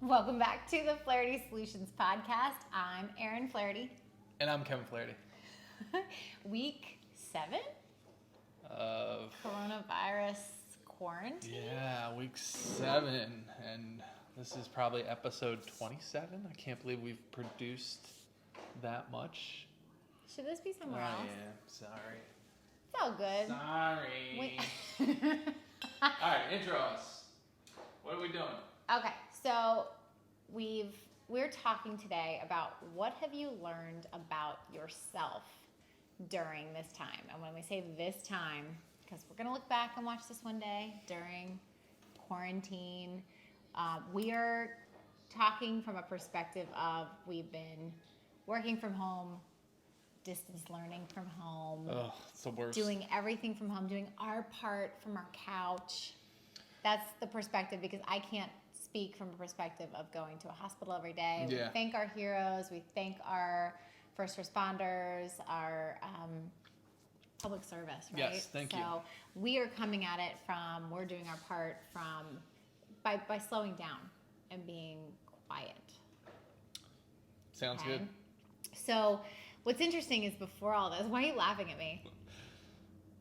Welcome back to the Flaherty Solutions podcast. I'm Erin Flaherty. And I'm Kevin Flaherty. Week 7 Of coronavirus quarantine. Yeah, week 7, and this is probably episode 27. I can't believe we've produced that much. Should this be somewhere else? Yeah, sorry. It's all good. Sorry. All right, intro us. What are we doing? Okay, so we're talking today about what have you learned about yourself during this time. And when we say this time, because we're going to look back and watch this one day during quarantine, we are talking from a perspective of we've been working from home, distance learning from home. Oh, it's the worst. Doing everything from home, doing our part from our couch. That's the perspective, because I can't speak from a perspective of going to a hospital every day. Yeah. We thank our heroes. We thank our first responders, our public service, right? Yes, thank you. So we are coming at it from, we're doing our part from, by slowing down and being quiet. Sounds Okay? good. So what's interesting is before all this, why are you laughing at me?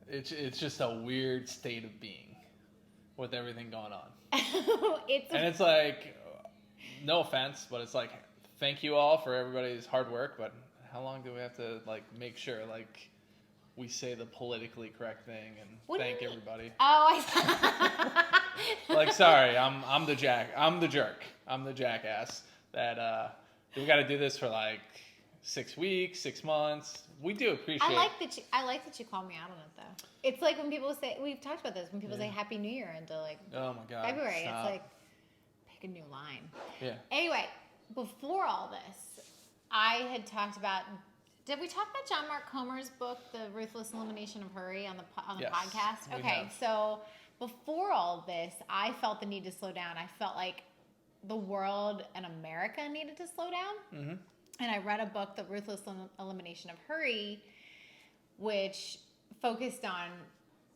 It's just a weird state of being with everything going on. It's like, no offense, but it's like, thank you all for everybody's hard work, but how long do we have to make sure we say the politically correct thing and thank everybody? Oh, Sorry, I'm the jerk. I'm the jackass that we got to do this for 6 weeks, 6 months. We do appreciate. I like that you call me out on it though. It's like when people say, we've talked about this, when people say Happy New Year into oh my God, February, stop. it's like, pick a new line. Yeah. Anyway, before all this, I had talked about. Did we talk about John Mark Comer's book, The Ruthless Elimination of Hurry, on the Yes, podcast? we Okay, have. so before all this, I felt the need to slow down. I felt like the world and America needed to slow down. Mm-hmm. And I read a book, The Ruthless Elimination of Hurry, which focused on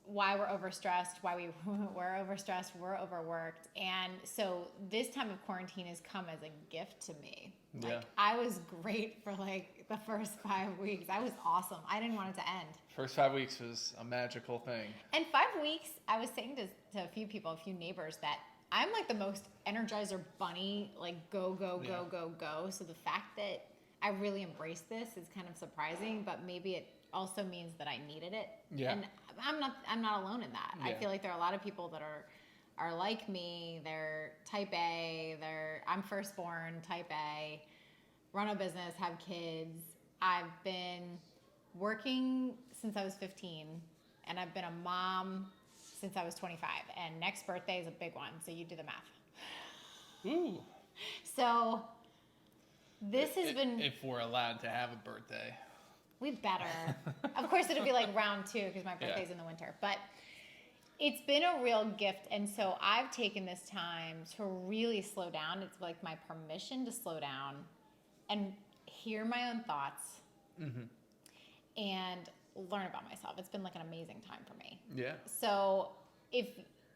why we're overstressed, why we're overstressed, we're overworked. And so this time of quarantine has come as a gift to me. Yeah. I was great for the first 5 weeks. I was awesome. I didn't want it to end. First 5 weeks was a magical thing. And 5 weeks, I was saying to a few people, a few neighbors, that I'm the most Energizer bunny, go, go, go, Yeah. go, go. So the fact that I really embraced this is kind of surprising, but maybe it also means that I needed it. Yeah. And I'm not alone in that. I Yeah. feel like there are a lot of people that are like me. They're type A. I'm firstborn, type A, run a business, have kids. I've been working since I was 15, and I've been a mom since I was 25. And next birthday is a big one, so you do the math. Ooh. So this has been. If we're allowed to have a birthday. We better. Of course, it'll be round 2 because my birthday's in the winter. But it's been a real gift. And so I've taken this time to really slow down. It's my permission to slow down and hear my own thoughts and learn about myself. It's been an amazing time for me. Yeah. So if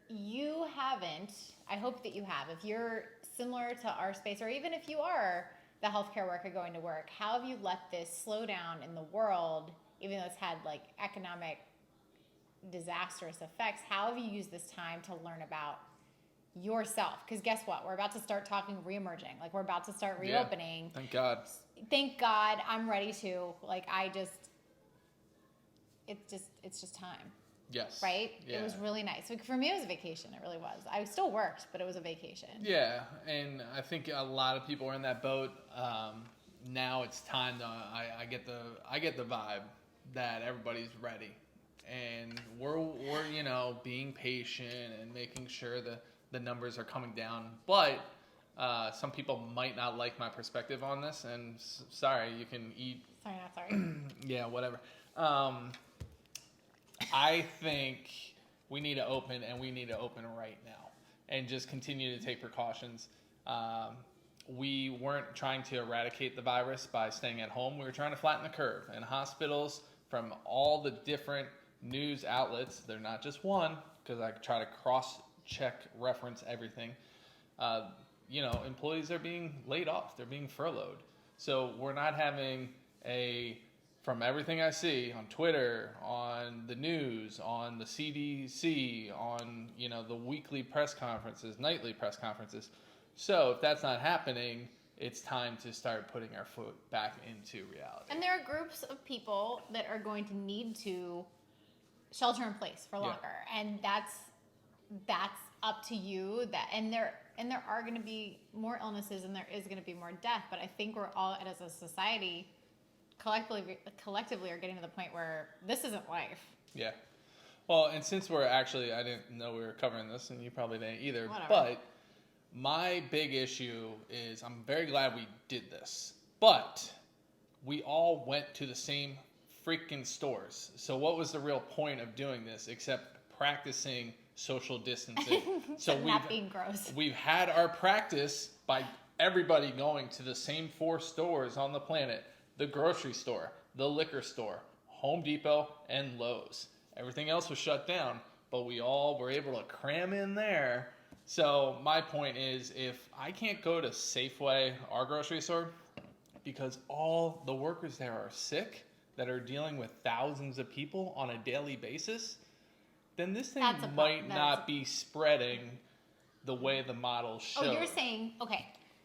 you haven't, I hope that you have. If you're similar to our space, or even if you are the healthcare worker going to work, how have you let this slow down in the world, even though it's had economic disastrous effects? How have you used this time to learn about yourself? Because guess what? We're about to start talking reemerging. We're about to start reopening. Yeah, thank God. Thank God. I'm ready to. It's just time. Yes. Right? Yeah. It was really nice. For me, it was a vacation. It really was. I still worked, but it was a vacation. Yeah, and I think a lot of people are in that boat. Now it's time to. I get the vibe that everybody's ready, and we're being patient and making sure the numbers are coming down. But some people might not like my perspective on this, and sorry, you can eat. Sorry, not sorry. Yeah, whatever. I think we need to open, and we need to open right now and just continue to take precautions. We weren't trying to eradicate the virus by staying at home. We were trying to flatten the curve. And hospitals, from all the different news outlets, they're not just one, because I try to cross-check reference everything. employees are being laid off. They're being furloughed. So we're not having from everything I see on Twitter, on the news, on the CDC, on, the weekly press conferences, nightly press conferences. So if that's not happening, it's time to start putting our foot back into reality. And there are groups of people that are going to need to shelter in place for longer. Yeah. And that's up to you. And there are going to be more illnesses and there is going to be more death. But I think we're all, as a society, collectively are getting to the point where this isn't life. Yeah. Well, and since I didn't know we were covering this, and you probably didn't either. Whatever. But my big issue is I'm very glad we did this. But we all went to the same freaking stores. So what was the real point of doing this except practicing social distancing? So not being gross. We've had our practice by everybody going to the same 4 stores on the planet. The grocery store, the liquor store, Home Depot, and Lowe's. Everything else was shut down, but we all were able to cram in there. So my point is, if I can't go to Safeway, our grocery store, because all the workers there are sick, that are dealing with thousands of people on a daily basis, then this thing might not be spreading the way the models show. Oh,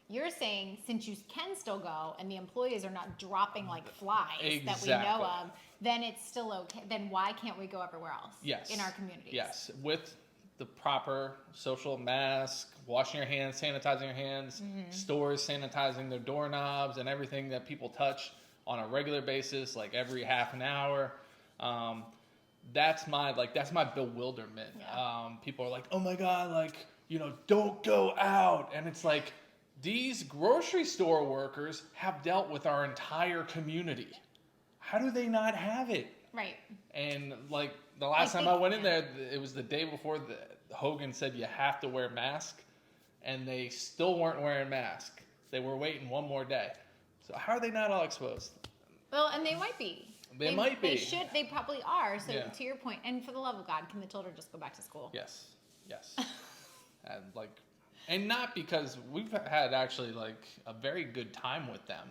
You're saying since you can still go and the employees are not dropping like flies that we know of, then it's still okay. Then why can't we go everywhere else? Yes. In our communities? Yes. With the proper social mask, washing your hands, sanitizing your hands, stores sanitizing their doorknobs and everything that people touch on a regular basis, like every half an hour. That's my bewilderment. Yeah. People are like, oh my God, don't go out. And it's like, these grocery store workers have dealt with our entire community. How do they not have it? Right. And the last time I went in there, it was the day before Hogan said you have to wear a mask, and they still weren't wearing masks. They were waiting one more day. So how are they not all exposed? Well, and they might be. They might be. They should. They probably are. So to your point, and for the love of God, can the children just go back to school? Yes. And not because we've had actually a very good time with them.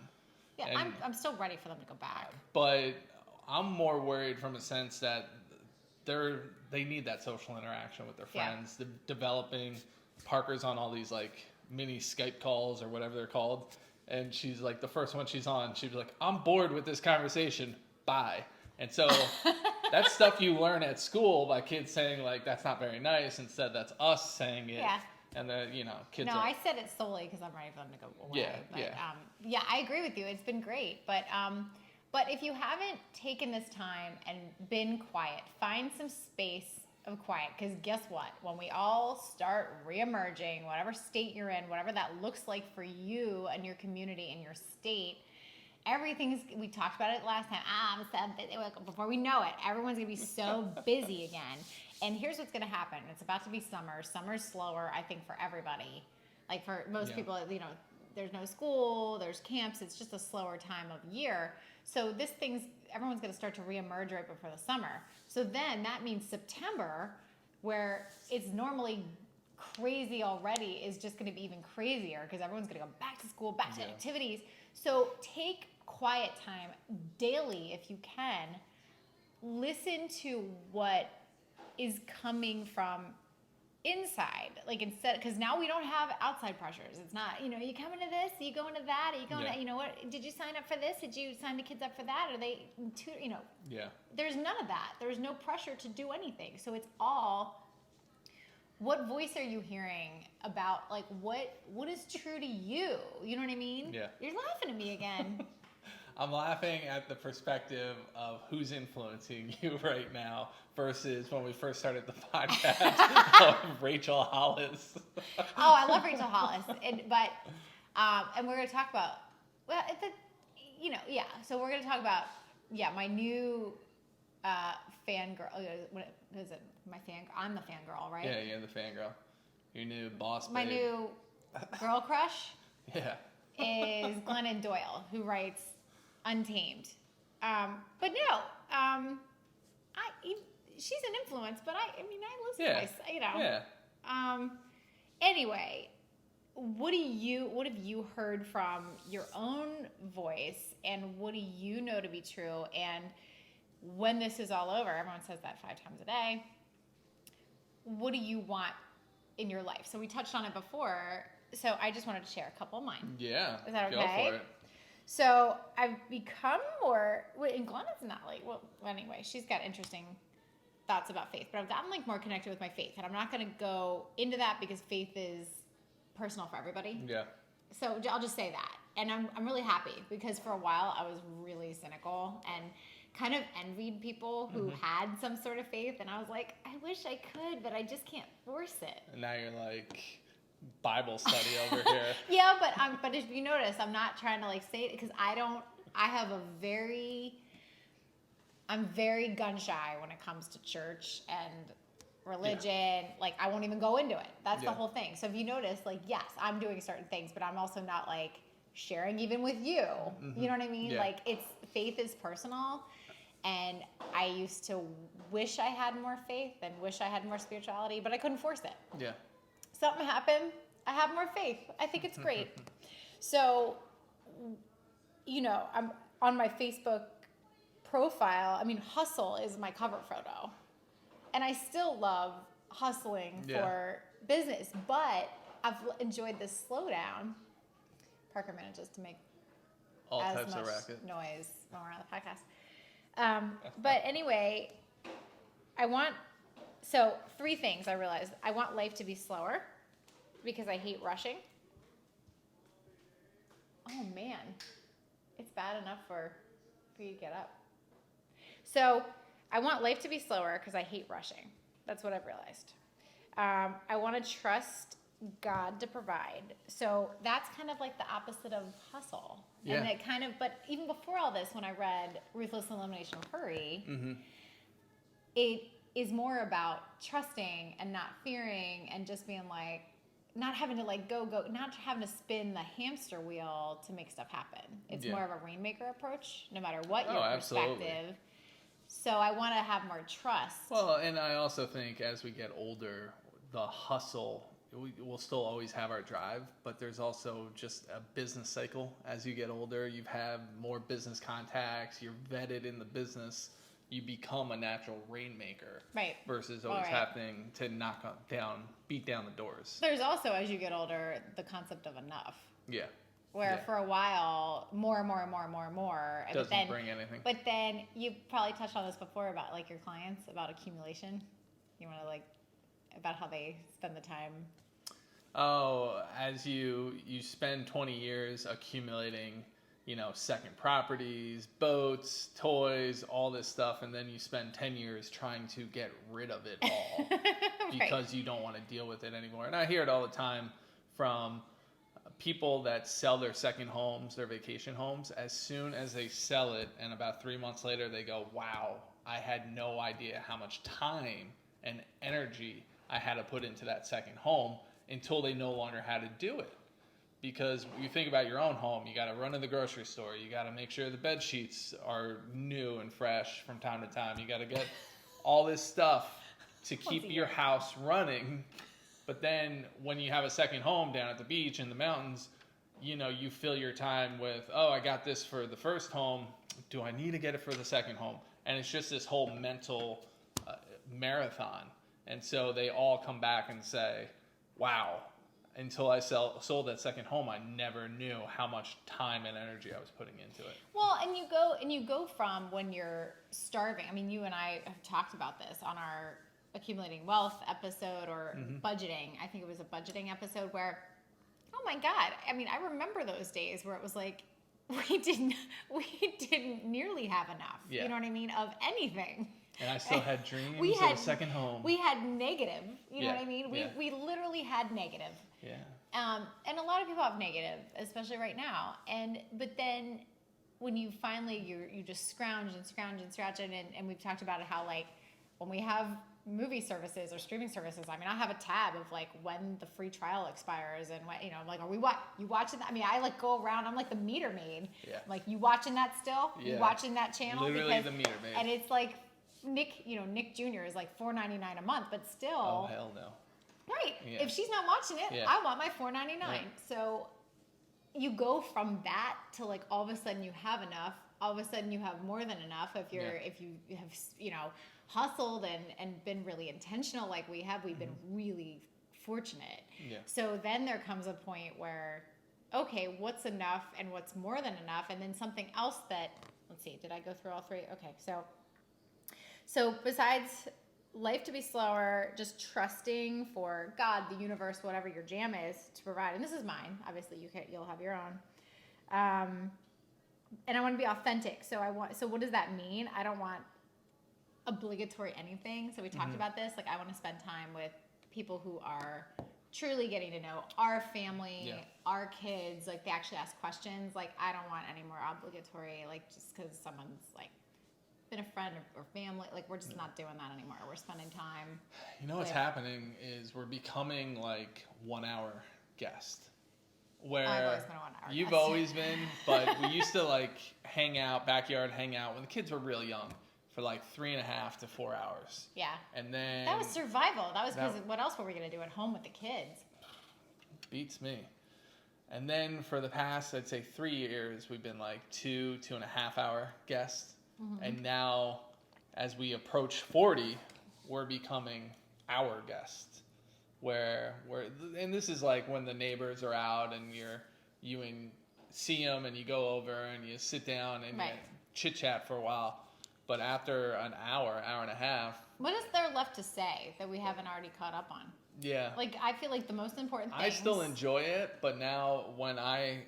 Yeah, and I'm still ready for them to go back. But I'm more worried from a sense that they need that social interaction with their friends. Yeah. Developing Parker's on all these mini Skype calls or whatever they're called, and she's the first one she's on, she'd be like, "I'm bored with this conversation. Bye." And so that's stuff you learn at school by kids saying that's not very nice. Instead, that's us saying it. Yeah. And then, kids I said it solely because I'm ready for them to go away. Yeah, I agree with you. It's been great. But if you haven't taken this time and been quiet, find some space of quiet. Because guess what? When we all start reemerging, whatever state you're in, whatever that looks like for you and your community and your state, we talked about it last time. I'm so busy. Before we know it, everyone's going to be so busy again. And here's what's going to happen. It's about to be summer. Summer's slower, I think, for everybody. For most people, there's no school, there's camps. It's just a slower time of year. So everyone's going to start to reemerge right before the summer. So then that means September, where it's normally crazy already, is just going to be even crazier because everyone's going to go back to school, back to activities. So take quiet time daily if you can. Listen to what is coming from inside, instead, because now we don't have outside pressures. It's not, you come into this, you go into that, you go into, what, did you sign up for this? Did you sign the kids up for that? Are they, there's none of that. There's no pressure to do anything. So it's all, what voice are you hearing about, what is true to you? You know what I mean? Yeah. You're laughing at me again. I'm laughing at the perspective of who's influencing you right now versus when we first started the podcast of Rachel Hollis. Oh, I love Rachel Hollis. And we're going to talk about, so we're going to talk about, my new fangirl. What is it? My fangirl. I'm the fangirl, right? Yeah, you're the fangirl. Your new boss babe. My new girl crush is Glennon Doyle, who writes Untamed. But no, she's an influence, but I listen to myself, Yeah. Anyway, what have you heard from your own voice, and what do you know to be true? And when this is all over, everyone says that 5 times a day. What do you want in your life? So we touched on it before. So I just wanted to share a couple of mine. Yeah. Is that okay? Go for it. So I've become more, and Glenna's not like, well, anyway, she's got interesting thoughts about faith, but I've gotten like more connected with my faith, and I'm not going to go into that because faith is personal for everybody. Yeah. So I'll just say that. And I'm really happy, because for a while I was really cynical and kind of envied people who had some sort of faith, and I was like, I wish I could, but I just can't force it. And now you're like Bible study over here. Yeah, but if you notice, I'm not trying to like say it, because I'm very gun shy when it comes to church and religion. Yeah. Like, I won't even go into it. That's the whole thing. So if you notice, like, yes, I'm doing certain things, but I'm also not like sharing even with you. You know what I mean? Yeah. Like, faith is personal. And I used to wish I had more faith and wish I had more spirituality, but I couldn't force it. Yeah. Something happened. I have more faith. I think it's great. So, I'm on my Facebook profile. I mean, hustle is my cover photo. And I still love hustling for business, but I've enjoyed this slowdown. Parker manages to make all as types much of racket noise when we're on the podcast. But anyway, 3 things I realized. I want life to be slower because I hate rushing. Oh man, it's bad enough for you to get up. So I want life to be slower because I hate rushing. That's what I've realized. I want to trust God to provide. So that's kind of like the opposite of hustle. Yeah. And it kind of, but even before all this, when I read Ruthless Elimination of Hurry, it is more about trusting and not fearing and just being like, not having to like go, not having to spin the hamster wheel to make stuff happen. It's more of a rainmaker approach, no matter what your perspective. Absolutely. So I want to have more trust. Well, and I also think as we get older, the hustle, we'll still always have our drive, but there's also just a business cycle. As you get older, you have more business contacts, you're vetted in the business, you become a natural rainmaker. Right. Versus always having to beat down the doors. There's also, as you get older, the concept of enough. Yeah. Where for a while, more. Doesn't bring anything. But then you probably touched on this before about like your clients, about accumulation. You want to like, about how they spend the time. Oh, as you spend 20 years accumulating, second properties, boats, toys, all this stuff, and then you spend 10 years trying to get rid of it all because you don't want to deal with it anymore. And I hear it all the time from people that sell their second homes, their vacation homes. As soon as they sell it, and about 3 months later, they go, wow, I had no idea how much time and energy I had to put into that second home, until they no longer had to do it. Because you think about your own home, you got to run to the grocery store, you got to make sure the bed sheets are new and fresh from time to time, you got to get all this stuff to keep your house running. But then when you have a second home down at the beach in the mountains, you fill your time with, oh, I got this for the first home, do I need to get it for the second home? And it's just this whole mental marathon. And so they all come back and say, wow, until I sold that second home, I never knew how much time and energy I was putting into it. Well, and you go from when you're starving. I mean, you and I have talked about this on our accumulating wealth episode, or budgeting. I think it was a budgeting episode where, oh my God, I mean, I remember those days where it was like, we didn't nearly have enough. Yeah. You know what I mean? Of anything. And I still had dreams of a second home. We had negative. You know what I mean? We literally had negative. Yeah. And a lot of people have negative, especially right now. But then when you finally, you just scrounge, and we've talked about it, how like when we have movie services or streaming services, I mean, I have a tab of like when the free trial expires, and what, I'm like, you watching that? I mean, I like go around, I'm like the meter maid. Yeah. I'm like, you watching that still? Yeah. You watching that channel? Literally the meter maid. And it's like Nick Jr. is like $4.99 a month, but still. Oh hell no. Right. Yeah. If she's not watching it, Yeah. I want my $4.99. Yeah. So you go from that to like all of a sudden you have enough. All of a sudden you have more than enough if you have hustled and been really intentional like we have. We've been really fortunate. Yeah. So then there comes a point where, okay, what's enough and what's more than enough, and then something else that, let's see, did I go through all three? Okay, so besides life to be slower, just trusting for God, the universe, whatever your jam is to provide. And this is mine. Obviously, you'll have your own. And I want to be authentic. So what does that mean? I don't want obligatory anything. So we talked about this. Like I want to spend time with people who are truly getting to know our family, our kids. Like they actually ask questions. Like I don't want any more obligatory. Like just because someone's like been a friend or family, like we're just not doing that anymore. We're spending time. You know what's happening is we're becoming like 1 hour guest. Where I've always been a 1 hour you've guest. always been, but we used to like backyard hang out when the kids were real young for like 3.5 to 4 hours. Yeah. And then That was survival. That was because what else were we going to do at home with the kids? Beats me. And then for the past, I'd say 3 years, we've been like 2.5 hour guests. Mm-hmm. And now, as we approach 40, we're becoming our guests. And this is like when the neighbors are out and you see them and you go over and you sit down and you chit chat for a while. But after an hour and a half, what is there left to say that we haven't already caught up on? Yeah. Like I feel like the most important thing. I still enjoy it, but now when I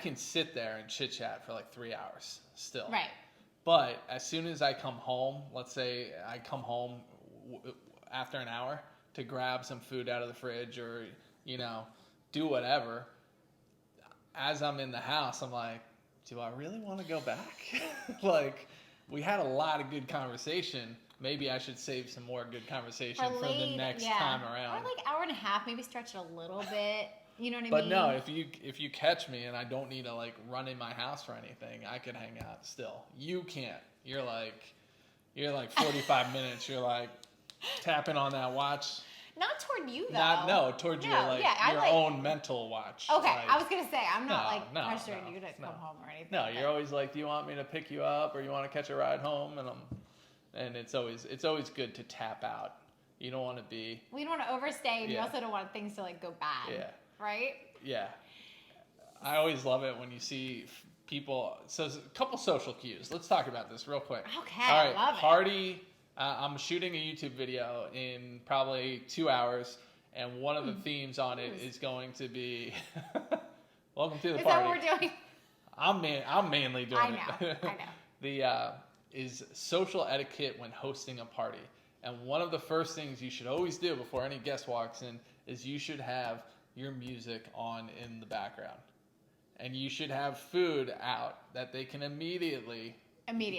can sit there and chit chat for like 3 hours still. Right. But as soon as I come home, let's say I come home after an hour to grab some food out of the fridge or, do whatever, as I'm in the house, I'm like, do I really want to go back? Like, we had a lot of good conversation. Maybe I should save some more good conversation for the next time around. Or like hour and a half, maybe stretch it a little bit. You know what I mean? But no, if you catch me and I don't need to like run in my house for anything, I could hang out still. You can't. You're like 45 minutes. You're like tapping on that watch. Not toward you though. Towards your own mental watch. Okay, like, I was gonna say I'm not pressuring you to come home or anything. No, you're always like, do you want me to pick you up or you want to catch a ride home? And it's always good to tap out. You don't want to be. We don't want to overstay, and you also don't want things to like go bad. Yeah. Right? Yeah. I always love it when you see people. So, a couple social cues. Let's talk about this real quick. Okay, all right, I love party. I'm shooting a YouTube video in probably 2 hours, and one of the themes on it is going to be welcome to the party. Is that what we're doing? I'm mainly doing it. I know. The is social etiquette when hosting a party. And one of the first things you should always do before any guest walks in is you should have your music on in the background. And you should have food out that they can immediately.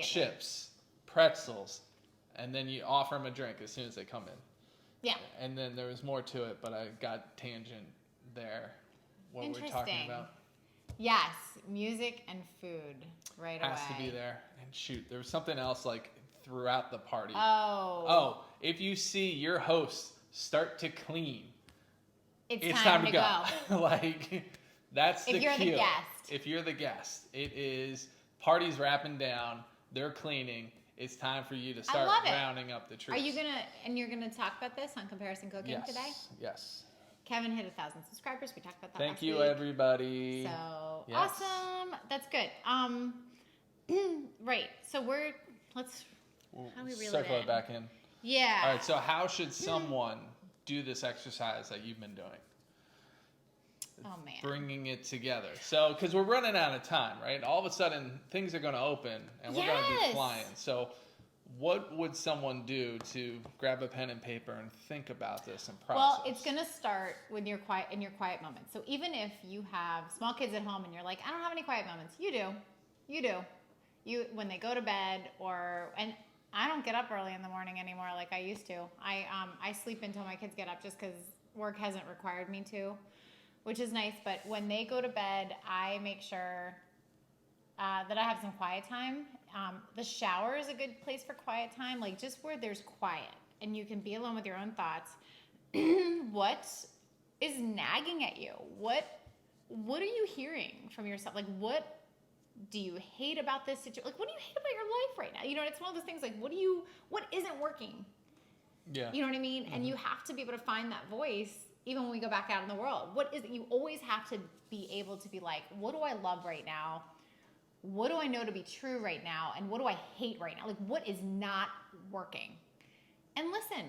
Chips, pretzels, and then you offer them a drink as soon as they come in. Yeah. And then there was more to it, but I got tangent there. What we're talking about. Yes, music and food right away. Has to be there. And shoot, there was something else like throughout the party. Oh, if you see your host start to clean, it's time to go. Like, that's the cue. If you're the guest. If you're the guest, it is party's wrapping down, they're cleaning. It's time for you to start rounding up the troops. You're gonna talk about this on Comparison Cooking today? Yes. Kevin hit 1,000 subscribers. We talked about that Thank last you, week. everybody. So, yes. Awesome. That's good. Right. So how do we reel circle it back in. Yeah. All right. So how should someone do this exercise that you've been doing? Oh, man. Bringing it together. So, because we're running out of time, right? All of a sudden, things are going to open, and we're going to be flying. So, what would someone do to grab a pen and paper and think about this and process? Well, it's going to start when you're quiet in your quiet moments. So, even if you have small kids at home and you're like, I don't have any quiet moments, you do. When they go to bed, and I don't get up early in the morning anymore like I used to. I sleep until my kids get up just because work hasn't required me to, which is nice. But when they go to bed, I make sure that I have some quiet time. The shower is a good place for quiet time, like just where there's quiet and you can be alone with your own thoughts. what is nagging at you? What are you hearing from yourself? Like, what do you hate about this situation? Like, what do you hate about your life right now? You know, it's one of those things like, what isn't working? Yeah. You know what I mean? And you have to be able to find that voice even when we go back out in the world. What is it? You always have to be able to be like, what do I love right now? What do I know to be true right now? And what do I hate right now? Like, what is not working? And listen,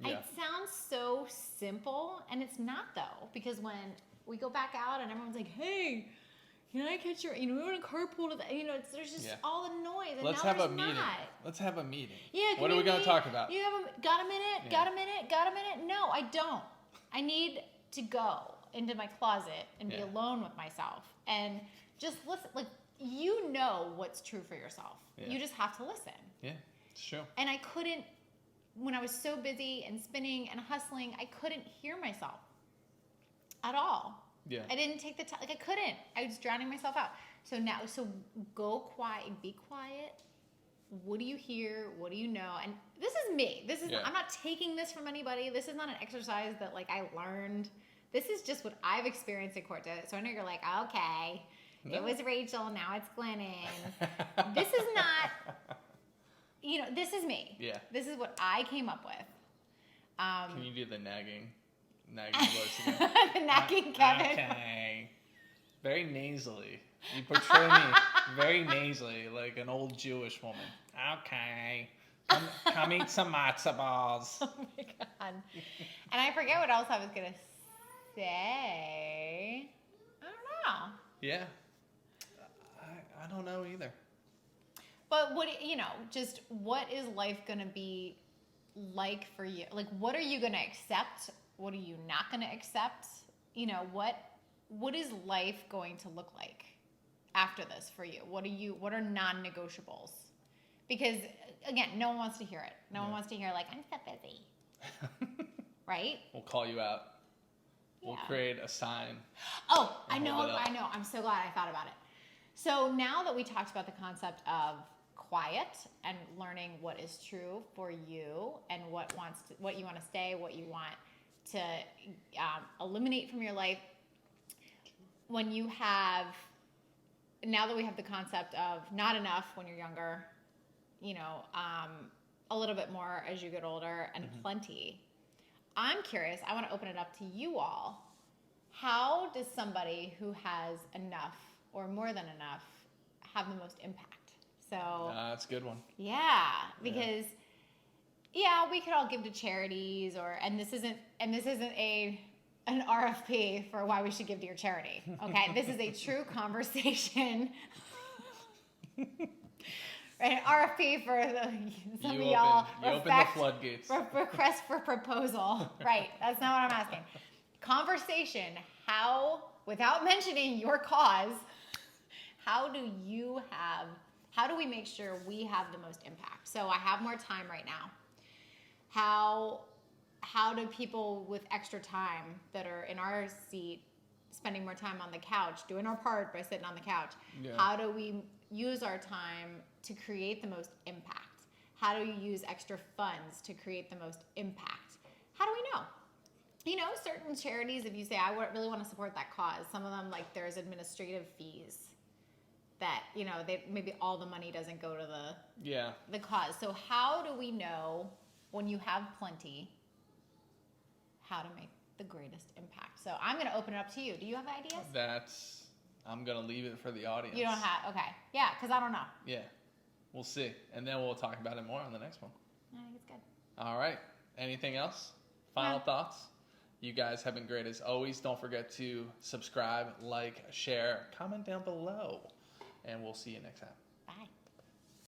it sounds so simple, and it's not though, because when we go back out and everyone's like, hey, can I catch your, we want to carpool to the, there's just all the noise. And Let's now have a there's meeting. not. Let's have a meeting. Yeah. What are we going to talk about? You got a minute? Yeah. Got a minute? Got a minute? No, I don't. I need to go into my closet and be alone with myself and just listen. Like, you know what's true for yourself. Yeah. You just have to listen. Yeah, it's true. And I couldn't, when I was so busy and spinning and hustling, I couldn't hear myself at all. Yeah. I didn't take the time. Like, I couldn't. I was drowning myself out. So go quiet, be quiet. What do you hear? What do you know? And this is me. I'm not taking this from anybody. This is not an exercise that like I learned. This is just what I've experienced in court. So I know you're like, okay, it was Rachel. Now it's Glennon. This is not, this is me. Yeah. This is what I came up with. Can you do the nagging voice again? The nagging Kevin. Okay. Very nasally. You portray me very nasally, like an old Jewish woman. Okay. Come eat some matzo balls. Oh my God. And I forget what else I was going to say. I don't know. Yeah. I don't know either. But just what is life going to be like for you? Like, what are you going to accept? What are you not going to accept? What is life going to look like after this for you? What are non-negotiables? Because again, no one wants to hear it. No one wants to hear like, I'm so busy. Right? We'll call you out. Yeah. We'll create a sign. Oh, I know. I'm so glad I thought about it. So now that we talked about the concept of quiet and learning what is true for you and what you want to stay, what you want to eliminate from your life, now that we have the concept of not enough when you're younger, a little bit more as you get older, and plenty, I'm curious, I want to open it up to you all. How does somebody who has enough or more than enough have the most impact? So that's a good one. Yeah, because we could all give to charities, and this isn't an RFP for why we should give to your charity. Okay, this is a true conversation. Right, an RFP for some of y'all. You open the floodgates. Request for proposal. Right, that's not what I'm asking. Conversation. How, without mentioning your cause, how do we make sure we have the most impact? So I have more time right now. How do people with extra time that are in our seat spending more time on the couch, doing our part by sitting on the couch, how do we use our time to create the most impact? How do you use extra funds to create the most impact? How do we know? Certain charities, if you say, I really want to support that cause, some of them, like, there's administrative fees that, maybe all the money doesn't go to the cause. So how do we know when you have plenty, how to make the greatest impact? So I'm going to open it up to you. Do you have ideas? I'm going to leave it for the audience. You don't have, okay. Yeah, because I don't know. Yeah, we'll see. And then we'll talk about it more on the next one. I think it's good. All right. Anything else? Final thoughts? You guys have been great as always. Don't forget to subscribe, like, share, comment down below. And we'll see you next time.